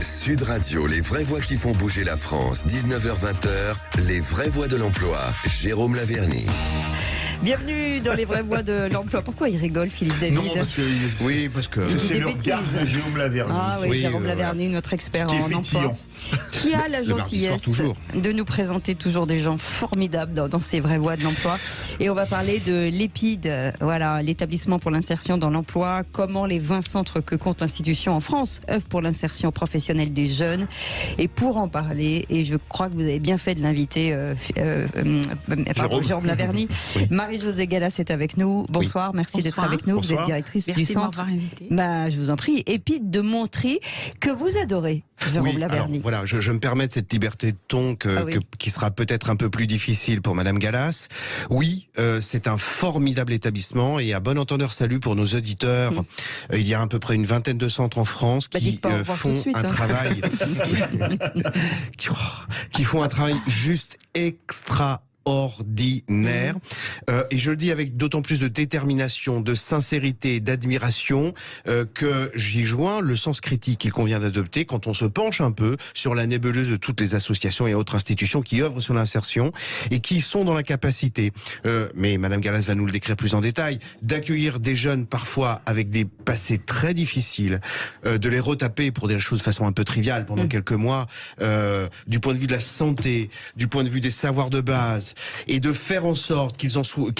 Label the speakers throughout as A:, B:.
A: Sud Radio, les vraies voix qui font bouger la France, 19h-20h, les vraies voix de l'emploi, Jérôme Laverny.
B: Bienvenue dans les vraies voix de l'emploi. Pourquoi il rigole, Philippe David?
C: Non, parce que,
D: oui, parce que
C: c'est le regard de Jérôme Laverny.
B: Ah oui, Jérôme Laverny, notre expert en emploi. Qui a la gentillesse de nous présenter toujours des gens formidables dans ces vraies voies de l'emploi. Et on va parler de l'EPID, voilà, l'établissement pour l'insertion dans l'emploi, comment les 20 centres que compte l'institution en France œuvrent pour l'insertion professionnelle des jeunes. Et pour en parler, et je crois que vous avez bien fait de l'inviter, Jérôme Laverny, oui. Marie-Josée Gallas est avec nous. Bonsoir, merci d'être avec nous.
C: Bonsoir.
B: Vous êtes directrice
E: merci
B: du centre. Je vous en prie. EPID de Montry, que vous adorez, Jérôme Laverny.
D: Alors, voilà, je me permets de cette liberté de ton qui sera peut-être un peu plus difficile pour Madame Gallas. Oui, c'est un formidable établissement et à bon entendeur salut pour nos auditeurs. Il y a à peu près une vingtaine de centres en France qui font un travail qui font un travail juste extraordinaire. Et je le dis avec d'autant plus de détermination, de sincérité et d'admiration que j'y joins le sens critique qu'il convient d'adopter quand on se penche un peu sur la nébuleuse de toutes les associations et autres institutions qui œuvrent sur l'insertion et qui sont dans la capacité, mais Madame Gallas va nous le décrire plus en détail, d'accueillir des jeunes parfois avec des passés très difficiles, de les retaper pour des choses de façon un peu triviale pendant quelques mois, du point de vue de la santé, du point de vue des savoirs de base, et de faire en sorte qu'ils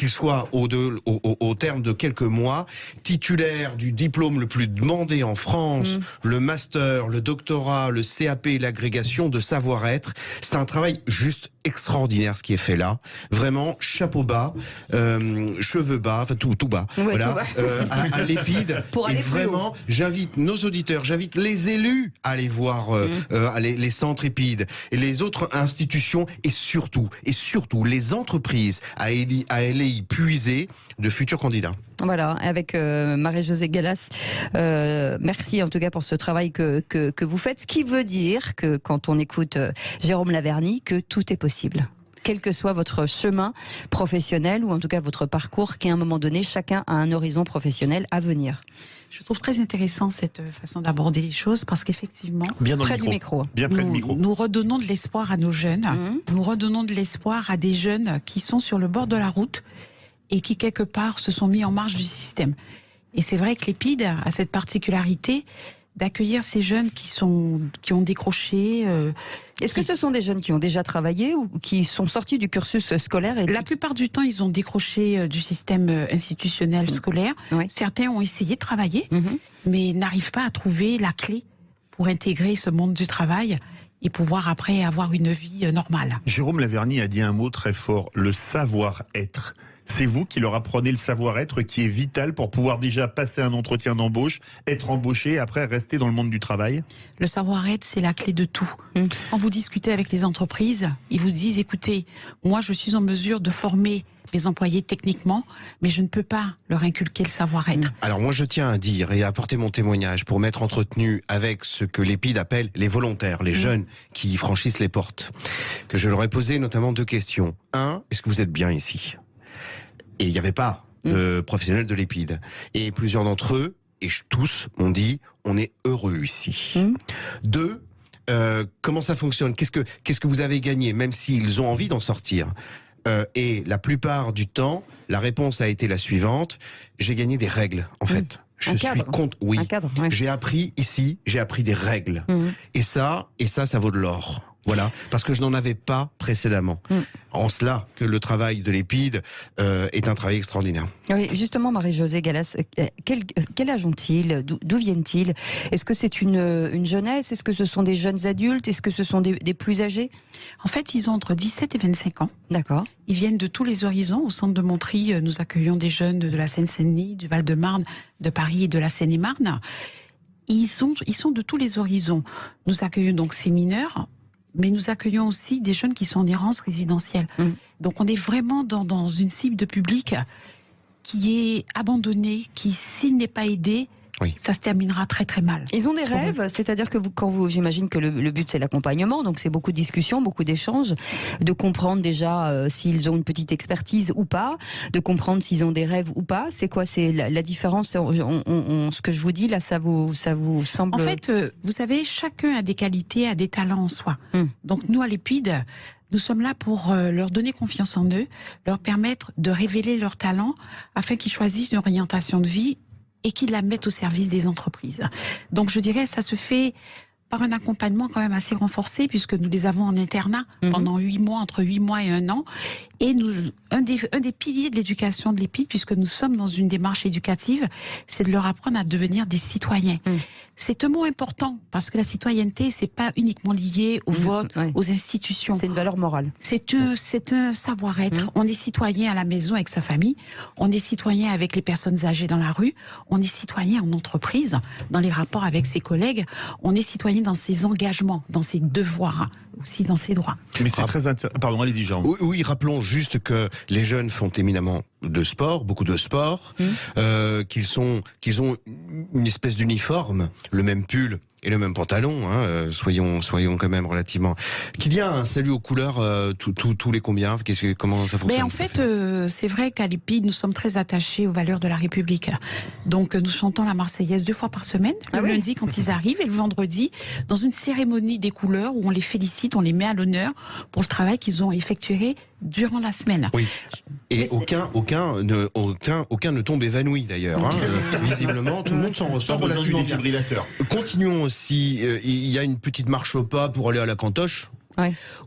D: soient au terme de quelques mois titulaires du diplôme le plus demandé en France, le master, le doctorat, le CAP et l'agrégation de savoir-être. C'est un travail juste extraordinaire ce qui est fait là. Vraiment, chapeau bas, cheveux bas, enfin tout bas. Ouais, voilà, tout bas. À l'EPID. Et vraiment, j'invite nos auditeurs, j'invite les élus à aller voir les centres EPID et les autres institutions et surtout les entreprises à aller y puiser de futurs candidats.
B: Voilà, avec Marie-Josée Gallas, merci en tout cas pour ce travail que vous faites, ce qui veut dire que quand on écoute Jérôme Laverny, que tout est possible. Quel que soit votre chemin professionnel ou en tout cas votre parcours, qu'à un moment donné, chacun a un horizon professionnel à venir.
E: Je trouve très intéressant cette façon d'aborder les choses parce qu'effectivement,
B: près du micro.
C: Bien près du micro.
E: Nous redonnons de l'espoir à nos jeunes, nous redonnons de l'espoir à des jeunes qui sont sur le bord de la route et qui quelque part se sont mis en marge du système. Et c'est vrai que l'EPID a cette particularité d'accueillir ces jeunes qui ont décroché.
B: Est-ce que ce sont des jeunes qui ont déjà travaillé ou qui sont sortis du cursus scolaire
E: La plupart du temps, ils ont décroché du système institutionnel scolaire.
B: Oui.
E: Certains ont essayé de travailler, mais n'arrivent pas à trouver la clé pour intégrer ce monde du travail et pouvoir après avoir une vie normale.
C: Jérôme Laverny a dit un mot très fort, le savoir-être. C'est vous qui leur apprenez le savoir-être qui est vital pour pouvoir déjà passer un entretien d'embauche, être embauché et après rester dans le monde du travail?
E: Le savoir-être, c'est la clé de tout. Quand vous discutez avec les entreprises, ils vous disent, écoutez, moi je suis en mesure de former les employés techniquement, mais je ne peux pas leur inculquer le savoir-être.
D: Alors moi je tiens à dire et à apporter mon témoignage pour m'être entretenu avec ce que l'EPID appelle les volontaires, les jeunes qui franchissent les portes, que je leur ai posé notamment 2 questions. 1, est-ce que vous êtes bien ici ? Et il n'y avait pas de professionnels de l'EPID. Et plusieurs d'entre eux, et tous, m'ont dit, on est heureux ici. 2, comment ça fonctionne ? Qu'est-ce que vous avez gagné, même s'ils ont envie d'en sortir ? Et la plupart du temps, la réponse a été la suivante, j'ai gagné des règles, en fait. Je suis contre. Oui. J'ai appris ici, j'ai appris des règles. Et ça vaut de l'or. Voilà, parce que je n'en avais pas précédemment. En cela que le travail de l'EPID est un travail extraordinaire.
B: Oui, justement, Marie-Josée Gallas, quel âge ont-ils ? D'où viennent-ils ? Est-ce que c'est une jeunesse ? Est-ce que ce sont des jeunes adultes ? Est-ce que ce sont des plus âgés ?
E: En fait, ils ont entre 17 et 25 ans.
B: D'accord.
E: Ils viennent de tous les horizons. Au centre de Montry, nous accueillons des jeunes de la Seine-Saint-Denis, du Val-de-Marne, de Paris et de la Seine-et-Marne. Ils sont de tous les horizons. Nous accueillons donc ces mineurs, mais nous accueillons aussi des jeunes qui sont en errance résidentielle. Donc on est vraiment dans une cible de public qui est abandonnée, qui, s'il n'est pas aidé, ça se terminera très très mal.
B: Ils ont des rêves, c'est-à-dire que j'imagine que le but c'est l'accompagnement, donc c'est beaucoup de discussions, beaucoup d'échanges, de comprendre déjà s'ils ont une petite expertise ou pas, de comprendre s'ils ont des rêves ou pas. C'est quoi, c'est la différence ce que je vous dis là, ça vous semble...
E: En fait, vous savez, chacun a des qualités, a des talents en soi. Donc nous à l'EPID, nous sommes là pour leur donner confiance en eux, leur permettre de révéler leurs talents afin qu'ils choisissent une orientation de vie et qu'ils la mettent au service des entreprises. Donc je dirais, ça se fait par un accompagnement quand même assez renforcé, puisque nous les avons en internat pendant 8 mois, entre 8 mois et 1 an. Et un des piliers de l'éducation de l'EPID, puisque nous sommes dans une démarche éducative, c'est de leur apprendre à devenir des citoyens. C'est un mot important, parce que la citoyenneté, c'est pas uniquement lié au vote, aux institutions.
B: C'est une valeur morale.
E: C'est un savoir-être. On est citoyen à la maison avec sa famille, on est citoyen avec les personnes âgées dans la rue, on est citoyen en entreprise, dans les rapports avec ses collègues, on est citoyen dans ses engagements, dans ses devoirs, aussi dans ses droits.
C: Mais c'est très intéressant. Pardon, allez-y, Jean.
D: Oui, rappelons juste que les jeunes font éminemment de sport, beaucoup de sport, qu'ils ont une espèce d'uniforme, le même pull et le même pantalon, soyons quand même relativement... Qu'il y a un salut aux couleurs tous les combien, comment ça fonctionne?
E: Mais en fait, c'est vrai qu'à l'EPID, nous sommes très attachés aux valeurs de la République. Donc nous chantons la Marseillaise 2 fois par semaine, le lundi quand ils arrivent et le vendredi, dans une cérémonie des couleurs où on les félicite, on les met à l'honneur pour le travail qu'ils ont effectué durant la semaine.
D: Oui. Et aucun ne tombe évanoui d'ailleurs. Visiblement, tout le monde s'en ressort relativement bien. Continuons aussi. Il y a une petite marche au pas pour aller à la cantoche.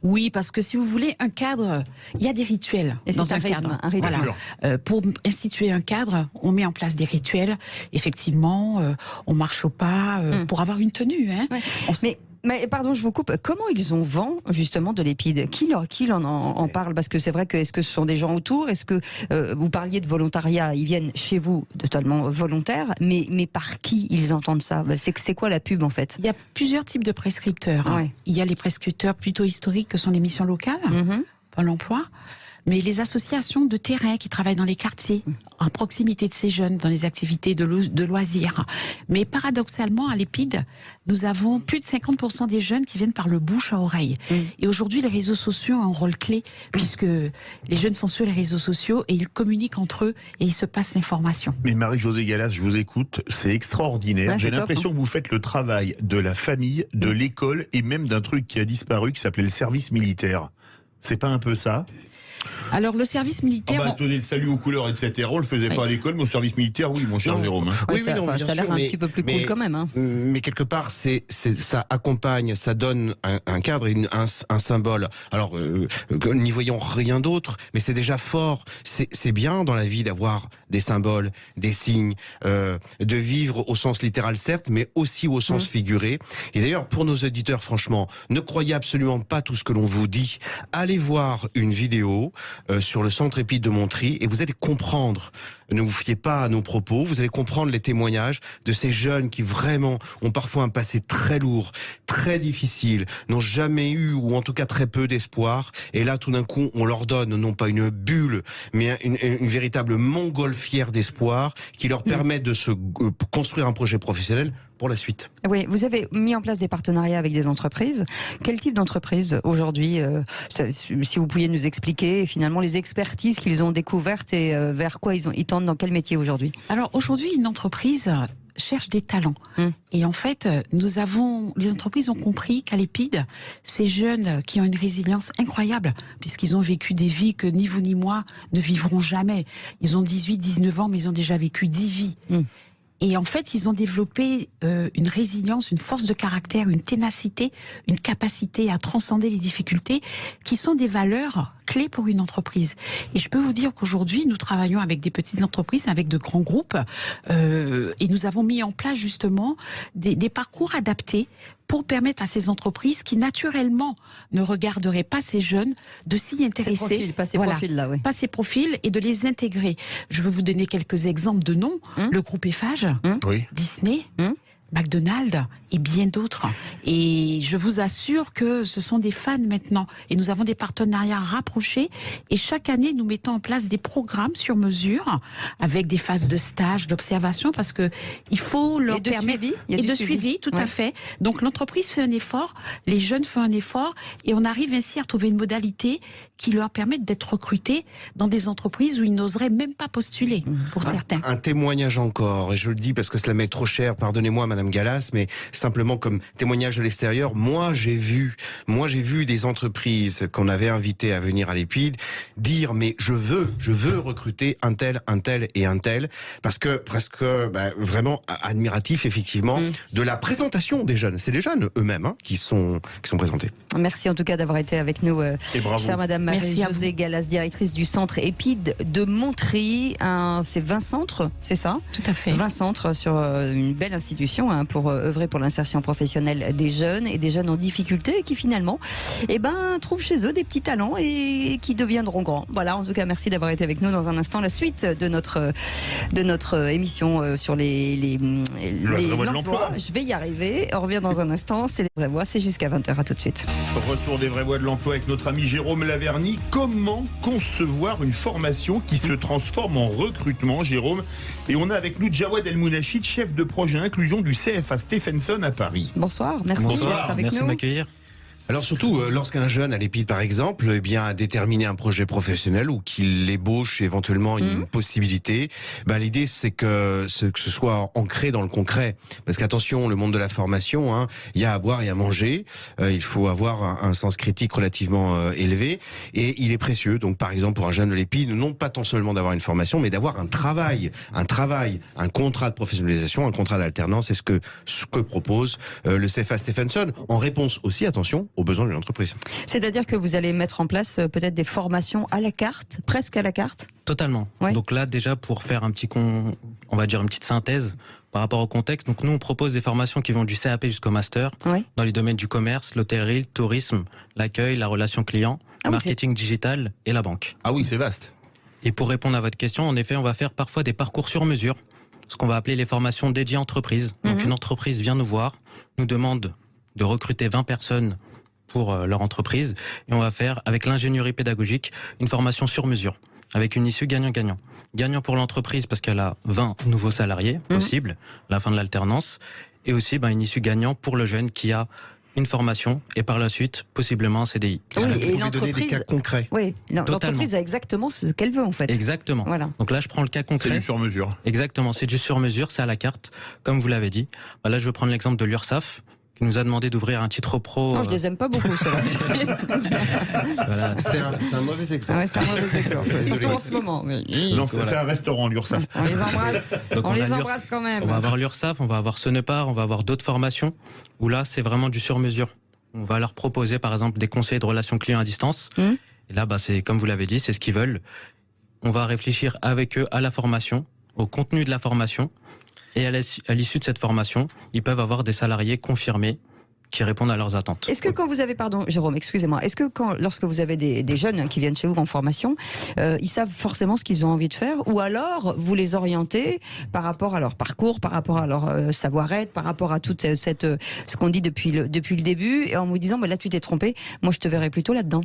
E: Oui, parce que si vous voulez un cadre, il y a des rituels dans un cadre.
B: Un rituel.
E: Voilà. Pour instituer un cadre, on met en place des rituels. Effectivement, on marche au pas pour avoir une tenue.
B: Mais pardon, je vous coupe. Comment ils ont vent justement de l'EPID? Qui en parle? Parce que c'est vrai que est-ce que ce sont des gens autour? Est-ce que vous parliez de volontariat? Ils viennent chez vous totalement volontaires, mais par qui ils entendent ça? C'est quoi la pub en fait?
E: Il y a plusieurs types de prescripteurs. Il y a les prescripteurs plutôt historiques que sont les missions locales, Pôle emploi. Mais les associations de terrain qui travaillent dans les quartiers, en proximité de ces jeunes, dans les activités de loisirs. Mais paradoxalement, à l'EPID, nous avons plus de 50% des jeunes qui viennent par le bouche à oreille. Et aujourd'hui, les réseaux sociaux ont un rôle clé, puisque les jeunes sont sur les réseaux sociaux et ils communiquent entre eux et ils se passent l'information.
C: Mais Marie-Josée Gallas, je vous écoute, c'est extraordinaire. J'ai l'impression que vous faites le travail de la famille, de l'école et même d'un truc qui a disparu, qui s'appelait le service militaire. C'est pas un peu ça ?
E: Alors le service militaire...
C: Donner le salut aux couleurs, etc. On le faisait pas à l'école, mais au service militaire, oui, mon cher Jérôme.
B: Ça a l'air un petit peu plus cool quand même.
D: Mais quelque part, ça accompagne, ça donne un cadre, un symbole. Alors, n'y voyons rien d'autre, mais c'est déjà fort. C'est bien dans la vie d'avoir des symboles, des signes, de vivre au sens littéral certes, mais aussi au sens figuré. Et d'ailleurs, pour nos auditeurs, franchement, ne croyez absolument pas tout ce que l'on vous dit. Allez voir une vidéo sur le centre EPID de Montry et vous allez comprendre, ne vous fiez pas à nos propos, vous allez comprendre les témoignages de ces jeunes qui vraiment ont parfois un passé très lourd, très difficile, n'ont jamais eu ou en tout cas très peu d'espoir et là tout d'un coup on leur donne non pas une bulle mais une véritable montgolfière d'espoir qui leur permet de se construire un projet professionnel pour la suite.
B: Oui, vous avez mis en place des partenariats avec des entreprises. Quel type d'entreprise aujourd'hui, si vous pouviez nous expliquer finalement les expertises qu'ils ont découvertes et vers quoi ils tendent, dans quel métier aujourd'hui?
E: Alors aujourd'hui, une entreprise cherche des talents. Et en fait, les entreprises ont compris qu'à l'EPID, ces jeunes qui ont une résilience incroyable, puisqu'ils ont vécu des vies que ni vous ni moi ne vivrons jamais. Ils ont 18, 19 ans, mais ils ont déjà vécu 10 vies. Et en fait, ils ont développé une résilience, une force de caractère, une ténacité, une capacité à transcender les difficultés, qui sont des valeurs clés pour une entreprise. Et je peux vous dire qu'aujourd'hui, nous travaillons avec des petites entreprises, avec de grands groupes, et nous avons mis en place justement des parcours adaptés pour permettre à ces entreprises qui naturellement ne regarderaient pas ces jeunes de s'y intéresser.
B: Pas ces profils
E: et de les intégrer. Je veux vous donner quelques exemples de noms. Le groupe Eiffage, Disney, McDonald's et bien d'autres. Et je vous assure que ce sont des fans maintenant. Et nous avons des partenariats rapprochés. Et chaque année, nous mettons en place des programmes sur mesure avec des phases de stage, d'observation, parce que il faut leur permettre... Et de suivi, tout à fait. Donc l'entreprise fait un effort, les jeunes font un effort, et on arrive ainsi à trouver une modalité qui leur permette d'être recrutés dans des entreprises où ils n'oseraient même pas postuler, pour certains.
D: Un témoignage encore, et je le dis parce que cela m'est trop cher, pardonnez-moi Madame Gallas, mais simplement comme témoignage de l'extérieur, moi j'ai vu des entreprises qu'on avait invitées à venir à l'EPID dire mais je veux recruter un tel et un tel, parce que presque vraiment admiratif effectivement de la présentation des jeunes. C'est les jeunes eux-mêmes qui sont présentés.
B: Merci en tout cas d'avoir été avec nous, chère Madame Marie-Josée Gallas, directrice du centre EPID de Montry. C'est 20 centres, c'est ça?
E: Tout à fait.
B: 20 centres sur une belle institution pour œuvrer pour l'insertion professionnelle des jeunes et des jeunes en difficulté et qui finalement trouvent chez eux des petits talents et qui deviendront grands. Voilà, en tout cas, merci d'avoir été avec nous. Dans un instant, la suite de notre émission sur l'emploi. Je vais y arriver. On revient dans un instant. C'est les vraies voix. C'est jusqu'à 20h. À tout de suite.
C: Retour des vraies voix de l'emploi avec notre ami Jérôme Laverny. Comment concevoir une formation qui se transforme en recrutement, Jérôme? Et on a avec nous Jawad El Mounachid, chef de projet inclusion du CFA Stephenson à Paris.
B: Bonsoir, merci d'être avec nous.
F: Merci de m'accueillir.
D: Alors surtout, lorsqu'un jeune à l'EPID par exemple, a déterminé un projet professionnel ou qu'il ébauche éventuellement une possibilité, l'idée c'est que ce soit ancré dans le concret. Parce qu'attention, le monde de la formation, il y a à boire et à manger, il faut avoir un sens critique relativement élevé et il est précieux. Donc par exemple pour un jeune de l'EPID, non pas tant seulement d'avoir une formation, mais d'avoir un travail, un contrat de professionnalisation, un contrat d'alternance. C'est ce que propose le CFA Stephenson, en réponse aussi, attention, aux besoins d'une entreprise.
B: C'est-à-dire que vous allez mettre en place peut-être des formations à la carte, presque à la carte?
F: Totalement. Ouais. Donc là, déjà, pour faire une petite synthèse par rapport au contexte, donc nous, on propose des formations qui vont du CAP jusqu'au master, dans les domaines du commerce, l'hôtellerie, le tourisme, l'accueil, la relation client, marketing digital et la banque.
C: Ah oui, c'est vaste.
F: Et pour répondre à votre question, en effet, on va faire parfois des parcours sur mesure, ce qu'on va appeler les formations dédiées entreprises. Donc une entreprise vient nous voir, nous demande de recruter 20 personnes pour leur entreprise, et on va faire, avec l'ingénierie pédagogique, une formation sur mesure, avec une issue gagnant-gagnant. Gagnant pour l'entreprise parce qu'elle a 20 nouveaux salariés possibles à la fin de l'alternance, et aussi une issue gagnant pour le jeune qui a une formation et par la suite possiblement un CDI.
B: Oui, et
D: l'entreprise donner des cas concrets.
B: Oui, l'entreprise a exactement ce qu'elle veut en fait.
F: Exactement. Voilà. Donc là, je prends le cas concret.
C: C'est du sur mesure.
F: Exactement, c'est du sur mesure, c'est à la carte, comme vous l'avez dit. Là, je vais prendre l'exemple de l'URSSAF, qui nous a demandé d'ouvrir un titre pro.
B: Non, je les aime pas beaucoup, ceux-là.
D: Voilà. C'est un mauvais exemple.
B: Ouais, c'est un mauvais exemple. Surtout en ce moment.
C: Non, c'est un restaurant, l'URSSAF.
B: On les embrasse. Donc on les embrasse quand même.
F: On va avoir l'URSSAF, on va avoir Sonepar, on va avoir d'autres formations où là, c'est vraiment du sur-mesure. On va leur proposer, par exemple, des conseils de relations clients à distance. Et là, c'est comme vous l'avez dit, c'est ce qu'ils veulent. On va réfléchir avec eux à la formation, au contenu de la formation. Et à l'issue de cette formation, ils peuvent avoir des salariés confirmés qui répondent à leurs attentes.
B: Est-ce que quand vous avez, pardon Jérôme, excusez-moi, est-ce que lorsque vous avez des jeunes qui viennent chez vous en formation, ils savent forcément ce qu'ils ont envie de faire, ou alors vous les orientez par rapport à leur parcours, par rapport à leur savoir-être, par rapport à toute ce qu'on dit depuis le début, et en vous disant là tu t'es trompé, moi je te verrai plutôt là-dedans?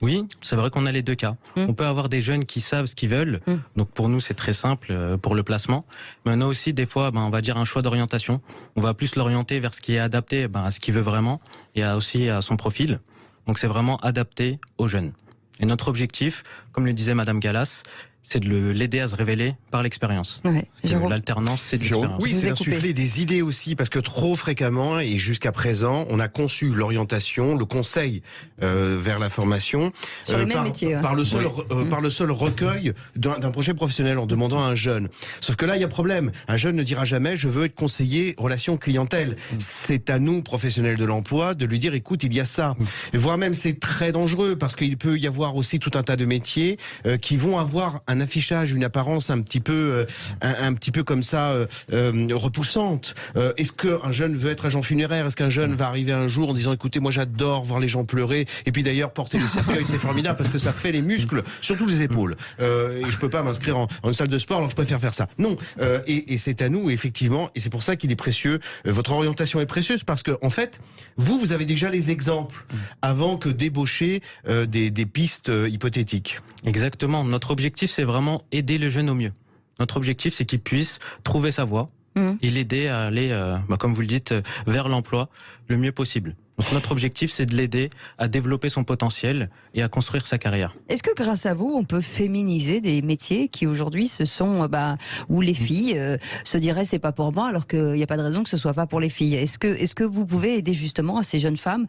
F: Oui, c'est vrai qu'on a les deux cas. On peut avoir des jeunes qui savent ce qu'ils veulent, donc pour nous c'est très simple pour le placement. Mais on a aussi des fois, on va dire un choix d'orientation. On va plus l'orienter vers ce qui est adapté à ce qu'il veut vraiment et aussi à son profil. Donc c'est vraiment adapté aux jeunes. Et notre objectif, comme le disait Madame Gallas, c'est de l'aider à se révéler par l'expérience.
B: Ouais,
F: l'alternance, c'est de l'expérience.
D: Oui, c'est d'insuffler des idées aussi, parce que trop fréquemment, et jusqu'à présent, on a conçu l'orientation, le conseil vers la formation
B: sur les mêmes métiers,
D: par le seul recueil d'un projet professionnel en demandant à un jeune. Sauf que là, il y a problème. Un jeune ne dira jamais « je veux être conseiller relation clientèle ». C'est à nous, professionnels de l'emploi, de lui dire « écoute, il y a ça ». Voire même, c'est très dangereux, parce qu'il peut y avoir aussi tout un tas de métiers qui vont avoir un un affichage, une apparence un petit peu comme ça repoussante. Est-ce qu'un jeune veut être agent funéraire? Est-ce qu'un jeune va arriver un jour en disant écoutez, moi j'adore voir les gens pleurer, et puis d'ailleurs porter les cercueils c'est formidable parce que ça fait les muscles, surtout les épaules, et je peux pas m'inscrire en une salle de sport alors je préfère faire ça. Non, et c'est à nous effectivement, et c'est pour ça qu'il est précieux, votre orientation est précieuse parce que en fait vous avez déjà les exemples avant que débaucher des pistes hypothétiques.
F: Exactement, notre objectif c'est vraiment aider le jeune au mieux. Notre objectif c'est qu'il puisse trouver sa voie et l'aider à aller, comme vous le dites, vers l'emploi le mieux possible. Donc notre objectif, c'est de l'aider à développer son potentiel et à construire sa carrière.
B: Est-ce que grâce à vous, on peut féminiser des métiers qui aujourd'hui se sont, où les filles se diraient c'est pas pour moi, alors qu'il n'y a pas de raison que ce soit pas pour les filles. Est-ce que vous pouvez aider justement à ces jeunes femmes,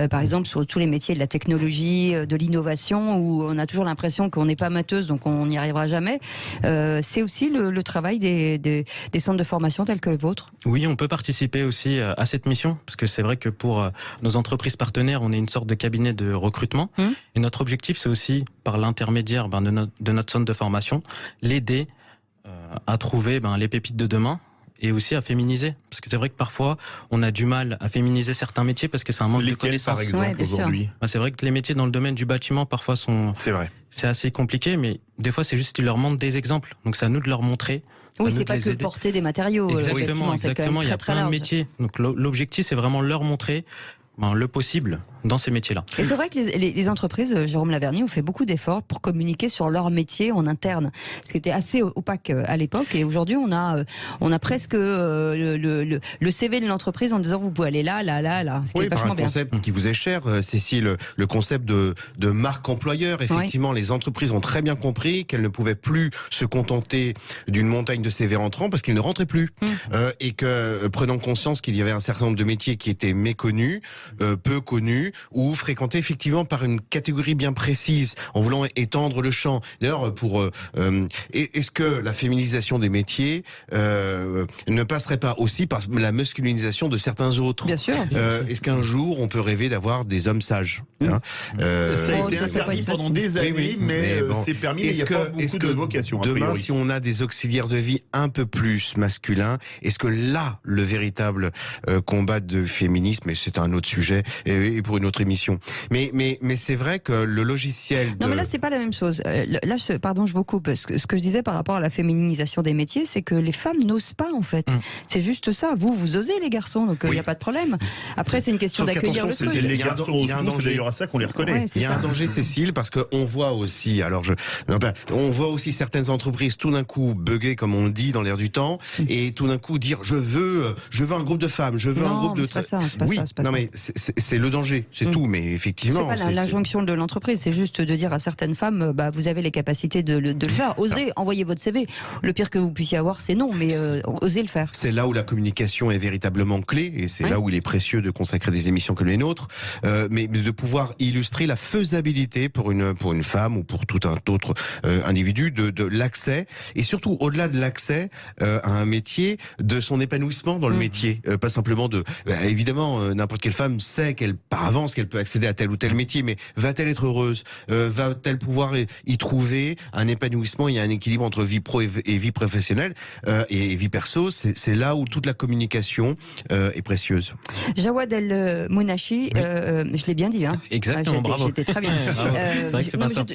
B: par exemple sur tous les métiers de la technologie, de l'innovation, où on a toujours l'impression qu'on n'est pas mateuse, donc on n'y arrivera jamais. C'est aussi le travail des centres de formation tels que le vôtre.
F: Oui, on peut participer aussi à cette mission, parce que c'est vrai que pour nos entreprises partenaires, on est une sorte de cabinet de recrutement. Et notre objectif, c'est aussi, par l'intermédiaire de notre centre de formation, l'aider à trouver les pépites de demain et aussi à féminiser. Parce que c'est vrai que parfois, on a du mal à féminiser certains métiers parce que c'est un manque de connaissances.
C: Par exemple, aujourd'hui.
F: C'est vrai que les métiers dans le domaine du bâtiment, parfois, c'est assez compliqué, mais des fois, c'est juste qu'ils leur montrent des exemples. Donc, c'est à nous de leur montrer.
B: Oui, c'est pas que porter des matériaux.
F: Exactement. Il y a plein de métiers. Donc, l'objectif, c'est vraiment leur montrer le possible dans ces métiers-là.
B: Et c'est vrai que les entreprises, Jérôme Laverny, ont fait beaucoup d'efforts pour communiquer sur leur métier en interne, ce qui était assez opaque à l'époque. Et aujourd'hui, on a presque le CV de l'entreprise en disant vous pouvez aller là, ce qui est vachement bien.
D: Un concept qui vous est cher, Cécile, le concept de marque employeur. Effectivement, les entreprises ont très bien compris qu'elles ne pouvaient plus se contenter d'une montagne de CV entrants parce qu'ils ne rentraient plus. Et que, prenant conscience qu'il y avait un certain nombre de métiers qui étaient méconnus, peu connus, ou fréquentés effectivement par une catégorie bien précise, en voulant étendre le champ. D'ailleurs, est-ce que la féminisation des métiers ne passerait pas aussi par la masculinisation de certains autres?
B: Bien sûr.
D: Est-ce qu'un jour on peut rêver d'avoir des hommes sages?
C: Ça a été interdit pendant des années, mais c'est permis. Mais il n'y a pas beaucoup de vocation.
D: Demain, si on a des auxiliaires de vie un peu plus masculins, est-ce que là, le véritable combat de féminisme, et c'est un autre sujet et pour une autre émission. Mais c'est vrai que le logiciel.
B: Non, mais là c'est pas la même chose. Là, pardon, je vous coupe. Ce que je disais par rapport à la féminisation des métiers, c'est que les femmes n'osent pas en fait. C'est juste ça. Vous osez les garçons, donc il n'y a pas de problème. Après, c'est une question d'accueillir le truc.
C: Les garçons, c'est d'ailleurs à ça qu'on les reconnaît.
D: Il y a un danger, Cécile, parce qu'on voit aussi. On voit aussi certaines entreprises tout d'un coup bugger, comme on le dit dans l'air du temps, et tout d'un coup dire je veux un groupe de femmes, je veux un groupe de.
B: C'est pas ça.
D: Mais c'est le danger, c'est tout. Mais effectivement,
B: c'est pas l'injonction de l'entreprise, c'est juste de dire à certaines femmes, vous avez les capacités de le faire. Osez, envoyer votre CV. Le pire que vous puissiez avoir, c'est non, mais osez le faire.
D: C'est là où la communication est véritablement clé, et c'est là où il est précieux de consacrer des émissions comme les nôtres, mais de pouvoir illustrer la faisabilité pour une femme ou pour tout un autre individu de l'accès, et surtout au-delà de l'accès à un métier, de son épanouissement dans le métier, pas simplement évidemment n'importe quelle femme sait par avance qu'elle peut accéder à tel ou tel métier, mais va-t-elle être heureuse? Va-t-elle pouvoir y trouver un épanouissement et un équilibre entre vie pro et vie professionnelle et vie perso? C'est là où toute la communication est précieuse.
B: Jawad El Mounachi, je l'ai bien dit, hein.
F: Exactement, bravo.
B: J'étais très bien.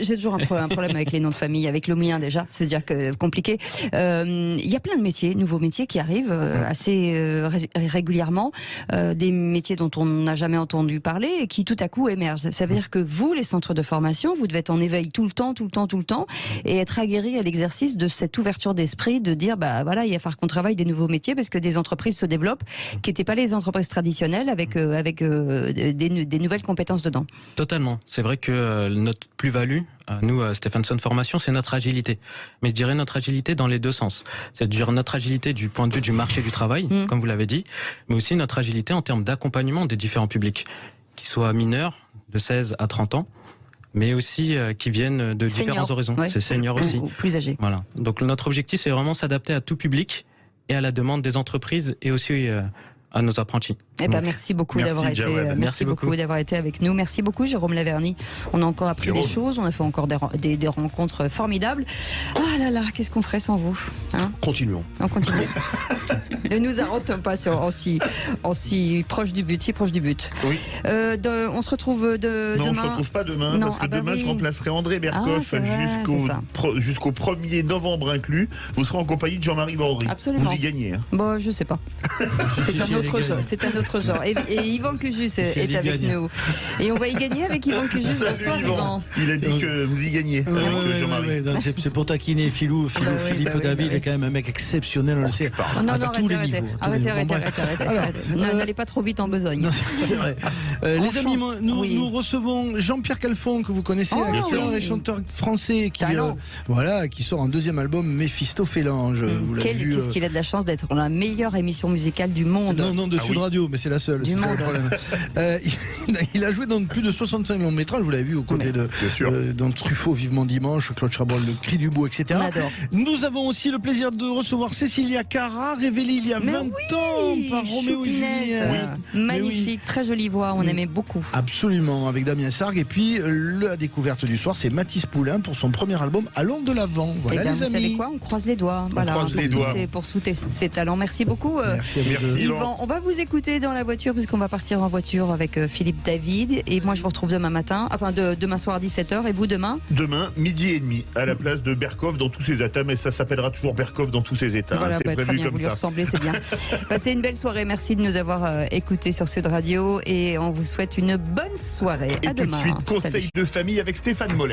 B: J'ai toujours un problème avec les noms de famille, avec le mien déjà, c'est déjà compliqué. Il y a plein de métiers, nouveaux métiers qui arrivent assez régulièrement, des métiers dont on n'a jamais entendu parler et qui tout à coup émergent. Ça veut dire que vous, les centres de formation, vous devez être en éveil tout le temps et être aguerris à l'exercice de cette ouverture d'esprit, de dire il va falloir qu'on travaille des nouveaux métiers parce que des entreprises se développent qui n'étaient pas les entreprises traditionnelles avec des nouvelles compétences dedans.
F: Totalement. C'est vrai que notre plus-value, nous, Stephenson Formation, c'est notre agilité. Mais je dirais notre agilité dans les deux sens. C'est-à-dire notre agilité du point de vue du marché du travail, comme vous l'avez dit, mais aussi notre agilité en termes d'accompagnement des différents publics, qui soient mineurs, de 16 à 30 ans, mais aussi qui viennent de différents horizons. Ouais. C'est seniors aussi.
B: Ou plus âgés.
F: Voilà. Donc notre objectif, c'est vraiment s'adapter à tout public et à la demande des entreprises et aussi à nos apprentis.
B: Eh ben, merci beaucoup d'avoir été avec nous. Merci beaucoup, Jérôme Laverny. On a encore appris des choses, on a fait encore des rencontres formidables. Ah là là, qu'est-ce qu'on ferait sans vous, hein?
D: Continuons.
B: On continue. Ne nous arrêtons pas en si proche du but,
C: Oui.
B: On se retrouve demain.
C: Non, on se retrouve pas demain, parce que demain, je remplacerai André Berkoff jusqu'au 1er novembre inclus. Vous serez en compagnie de Jean-Marie Bordry.
B: Absolument.
C: Vous y gagnez. Hein.
B: Bon, je sais pas. C'est un autre genre. Et Yvan Cujus est avec nous. Et on va y gagner avec Yvan Cujus. Bonsoir, Yvan.
C: Il a dit que vous y gagnez avec Jean-Marie.
G: C'est pour taquiner Philippe David est quand même un mec exceptionnel, on le sait.
B: Arrêtez. N'allez pas trop vite en besogne.
G: C'est vrai. Les amis, nous recevons Jean-Pierre Calfon, que vous connaissez, acteur et chanteur français, qui sort un deuxième album, Méphisto-Phélange.
B: Qu'est-ce qu'il a de la chance d'être la meilleure émission musicale du monde.
G: Non, de Sud Radio, mais c'est la seule. C'est ça le problème. Il a joué dans plus de 65 longs métrages, vous l'avez vu, aux côtés dans Truffaut, Vivement Dimanche, Claude Chabrol, Le Cri du Bout, etc.
B: On adore.
G: Nous avons aussi le plaisir de recevoir Cécilia Cara, révélée il y a 20 ans par Roméo et Juliette.
B: Magnifique, très jolie voix, on aimait beaucoup.
G: Absolument, avec Damien Sargue. Et puis, la découverte du soir, c'est Mathis Poulain pour son premier album, Allons de l'avant. Voilà, les amis.
B: Vous savez quoi, on croise les doigts. Pour soutenir ses talents. Merci beaucoup.
C: Merci
B: Yvan. On va vous écouter dans la voiture, puisqu'on va partir en voiture avec Philippe David. Et moi, je vous retrouve demain soir à 17h. Et vous, demain ?
C: Demain, 12h30, à la place de Berkoff dans tous ses états. Mais ça s'appellera toujours Berkoff dans tous ses états.
B: Voilà,
C: c'est prévu
B: bien,
C: comme
B: vous
C: ça.
B: lui ressemblez, c'est bien. Passez une belle soirée. Merci de nous avoir écoutés sur Sud Radio. Et on vous souhaite une bonne soirée.
C: Et
B: à
C: tout
B: demain.
C: de suite, conseil
B: Salut.
C: de famille avec Stéphane Mollet.